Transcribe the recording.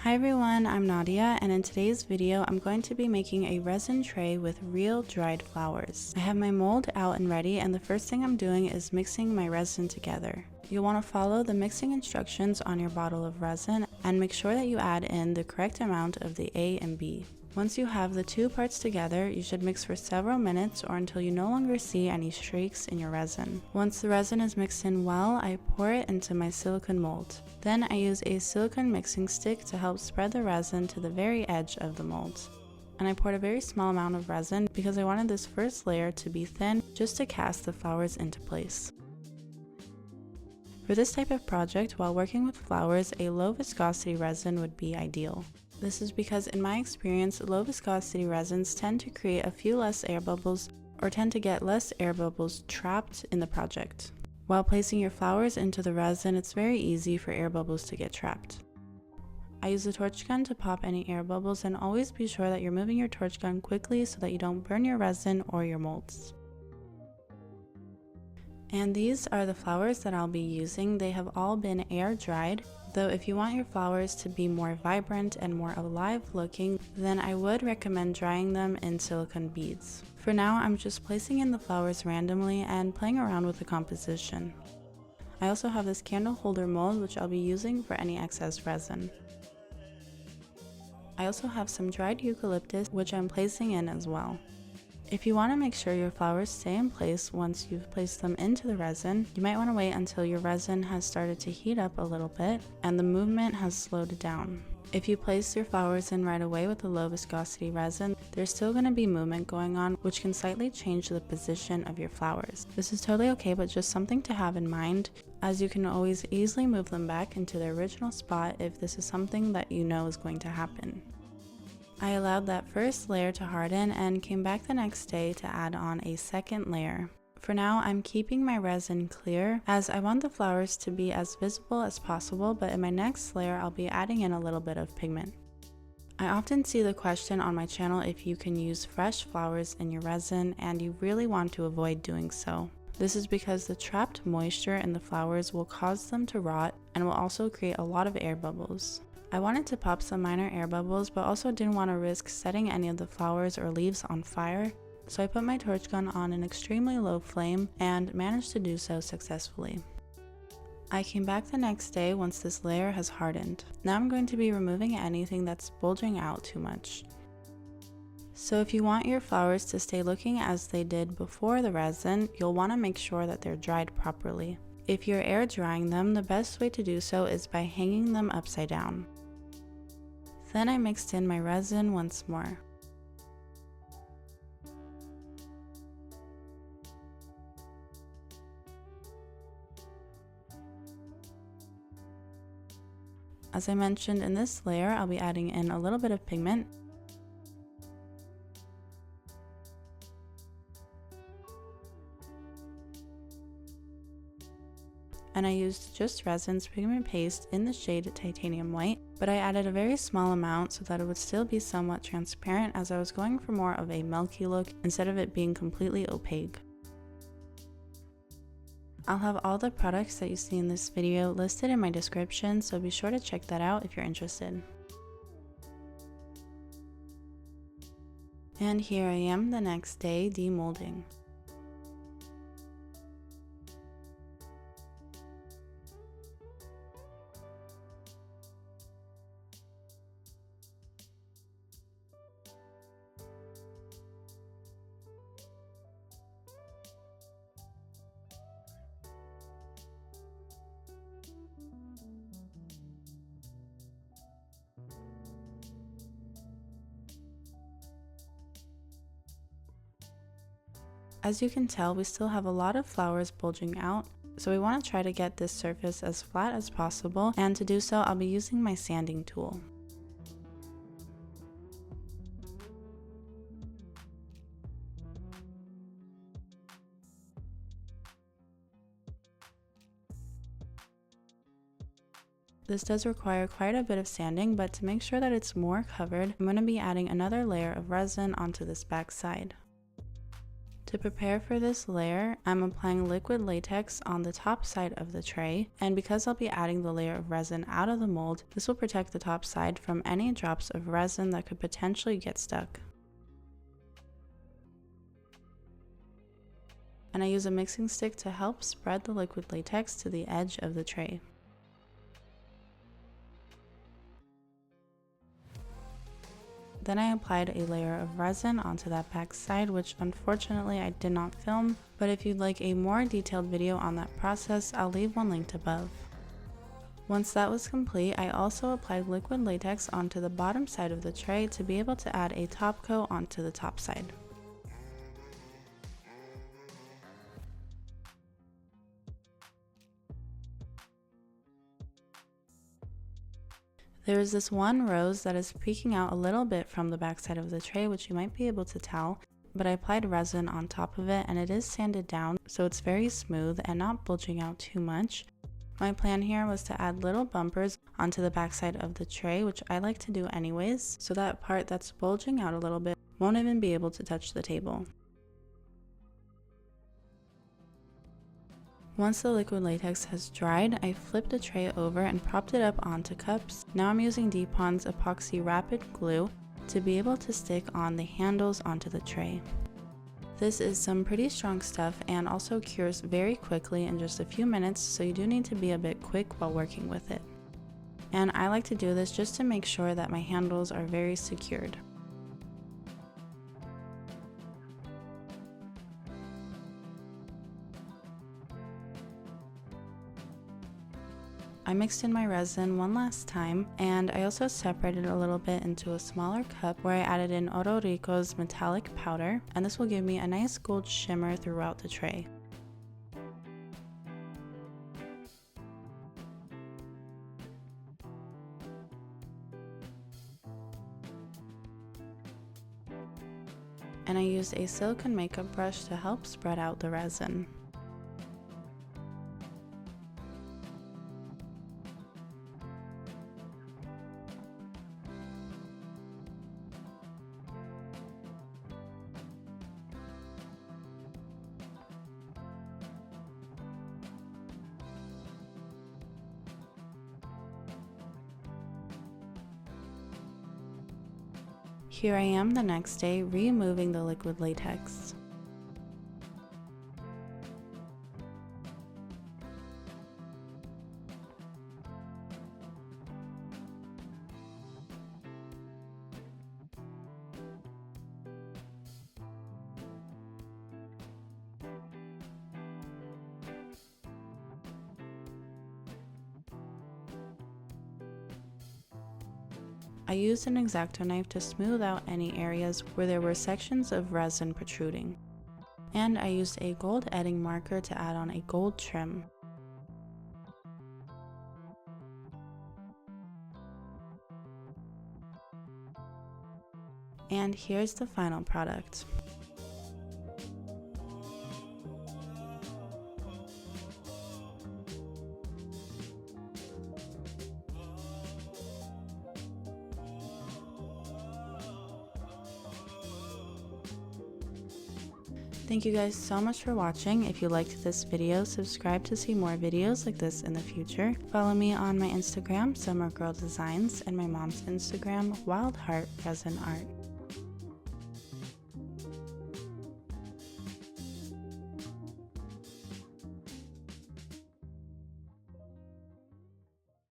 Hi everyone, I'm Nadia, and in today's video I'm going to be making a resin tray with real dried flowers. I have my mold out and ready, and the first thing I'm doing is mixing my resin together. You'll want to follow the mixing instructions on your bottle of resin and make sure that you add in the correct amount of the A and B. Once you have the two parts together, you should mix for several minutes or until you no longer see any streaks in your resin. Once the resin is mixed in well, I pour it into my silicone mold. Then I use a silicone mixing stick to help spread the resin to the very edge of the mold. And I poured a very small amount of resin because I wanted this first layer to be thin just to cast the flowers into place. For this type of project, while working with flowers, a low viscosity resin would be ideal. This is because in my experience, low viscosity resins tend to create a few less air bubbles or tend to get less air bubbles trapped in the project. While placing your flowers into the resin, it's very easy for air bubbles to get trapped. I use a torch gun to pop any air bubbles, and always be sure that you're moving your torch gun quickly so that you don't burn your resin or your molds. And these are the flowers that I'll be using. They have all been air dried, though if you want your flowers to be more vibrant and more alive looking, then I would recommend drying them in silicone beads. For now, I'm just placing in the flowers randomly and playing around with the composition. I also have this candle holder mold which I'll be using for any excess resin. I also have some dried eucalyptus which I'm placing in as well. If you want to make sure your flowers stay in place once you've placed them into the resin, you might want to wait until your resin has started to heat up a little bit and the movement has slowed down. If you place your flowers in right away with a low viscosity resin, there's still going to be movement going on, which can slightly change the position of your flowers. This is totally okay, but just something to have in mind, as you can always easily move them back into their original spot if this is something that you know is going to happen. I allowed that first layer to harden and came back the next day to add on a second layer. For now, I'm keeping my resin clear as I want the flowers to be as visible as possible, but in my next layer I'll be adding in a little bit of pigment. I often see the question on my channel if you can use fresh flowers in your resin, and you really want to avoid doing so. This is because the trapped moisture in the flowers will cause them to rot and will also create a lot of air bubbles. I wanted to pop some minor air bubbles, but also didn't want to risk setting any of the flowers or leaves on fire, so I put my torch gun on an extremely low flame and managed to do so successfully. I came back the next day once this layer has hardened. Now I'm going to be removing anything that's bulging out too much. So if you want your flowers to stay looking as they did before the resin, you'll want to make sure that they're dried properly. If you're air drying them, the best way to do so is by hanging them upside down. Then I mixed in my resin once more. As I mentioned, in this layer I'll be adding in a little bit of pigment. And I used just Resin's pigment paste in the shade Titanium White, but I added a very small amount so that it would still be somewhat transparent, as I was going for more of a milky look instead of it being completely opaque. I'll have all the products that you see in this video listed in my description, so be sure to check that out if you're interested. And here I am the next day demolding. As you can tell, we still have a lot of flowers bulging out, so we want to try to get this surface as flat as possible, and to do so I'll be using my sanding tool. This does require quite a bit of sanding, but to make sure that it's more covered, I'm going to be adding another layer of resin onto this back side. To prepare for this layer, I'm applying liquid latex on the top side of the tray, and because I'll be adding the layer of resin out of the mold, this will protect the top side from any drops of resin that could potentially get stuck. And I use a mixing stick to help spread the liquid latex to the edge of the tray. Then I applied a layer of resin onto that back side, which unfortunately I did not film, but if you'd like a more detailed video on that process, I'll leave one linked above. Once that was complete, I also applied liquid latex onto the bottom side of the tray to be able to add a top coat onto the top side. There is this one rose that is peeking out a little bit from the back side of the tray, which you might be able to tell, but I applied resin on top of it and it is sanded down, so it's very smooth and not bulging out too much. My plan here was to add little bumpers onto the back side of the tray, which I like to do anyways, so that part that's bulging out a little bit won't even be able to touch the table. Once the liquid latex has dried, I flipped the tray over and propped it up onto cups. Now I'm using Deppon's epoxy rapid glue to be able to stick on the handles onto the tray. This is some pretty strong stuff and also cures very quickly in just a few minutes, so you do need to be a bit quick while working with it. And I like to do this just to make sure that my handles are very secured. I mixed in my resin one last time, and I also separated a little bit into a smaller cup where I added in Oro Rico's metallic powder, and this will give me a nice gold shimmer throughout the tray. And I used a silicone makeup brush to help spread out the resin. Here I am the next day removing the liquid latex. I used an X-Acto knife to smooth out any areas where there were sections of resin protruding. And I used a gold edging marker to add on a gold trim. And here's the final product. Thank you guys so much for watching. If you liked this video, subscribe to see more videos like this in the future. Follow me on my Instagram, Summer Girl Designs, and my mom's Instagram, Wild Heart Resin Art.